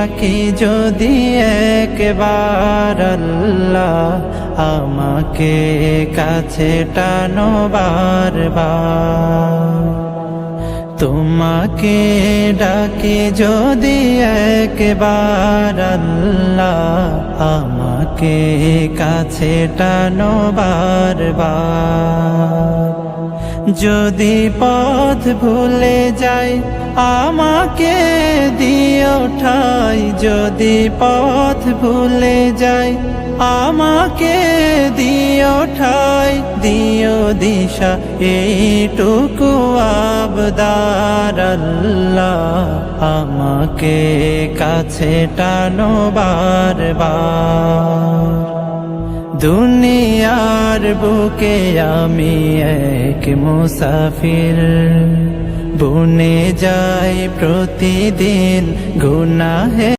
ডাকি যদি একবার আল্লাহ, আমাকে কাছে টানো বারবার। তোমাকে ডাকি যদি একবার আল্লাহ, আমাকে কাছে টানো বারবার। যদি পথ ভুলে যাই আমাকে দিও ঠাই, যদি পথ ভুলে যাই আমাকে দিও ঠাই, দিও দিশা এইটুকু আবদার আল্লাহ, আমাকে কাছে টানো বারবার। দুনিয়ার বুকে আমি এক মুসাফির, বনে যাই প্রতিদিন গুনাহে